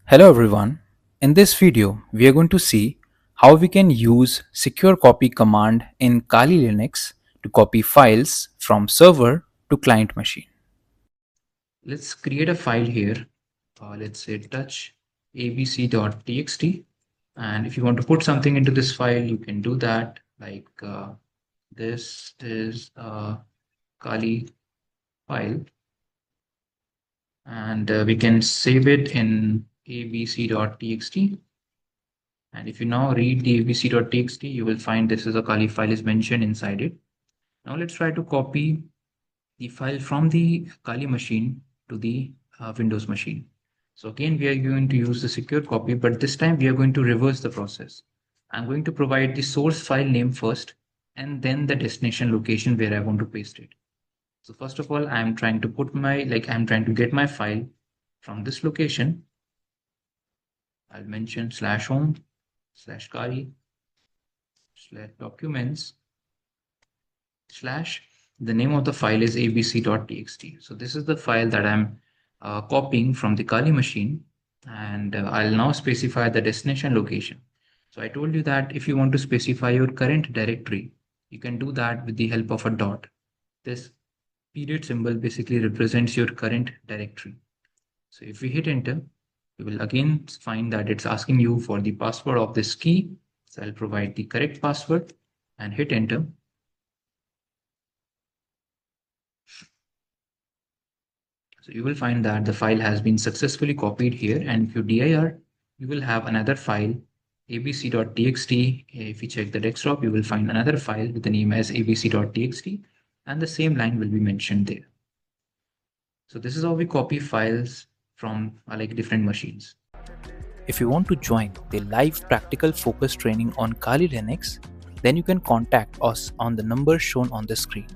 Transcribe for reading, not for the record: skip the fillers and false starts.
Hello everyone. In this video, we are going to see how we can use secure copy command in Kali Linux to copy files from server to client machine. Let's create a file here. Let's say touch abc.txt. And if you want to put something into this file, you can do that. Like this is a Kali file. And we can save it in abc.txt. And if you now read the abc.txt, you will find this is a Kali file is mentioned inside it. Now let's try to copy the file from the Kali machine to the Windows machine. So again, we are going to use the secure copy, but this time we are going to reverse the process. I'm going to provide the source file name first, and then the destination location where I want to paste it. So first of all, I'm trying to get my file from this location. I'll mention /home /Kali /documents / the name of the file is abc.txt. So this is the file that I'm copying from the Kali machine, and I'll now specify the destination location. So I told you that if you want to specify your current directory, you can do that with the help of a dot. This period symbol basically represents your current directory. So if we hit enter, you will again find that it's asking you for the password of this key. So I'll provide the correct password and hit enter. So you will find that the file has been successfully copied here, and if you dir, you will have another file abc.txt. If you check the desktop, you will find another file with the name as abc.txt, and the same line will be mentioned there. So this is how we copy files from different machines. If you want to join the live practical focus training on Kali Linux, then you can contact us on the number shown on the screen.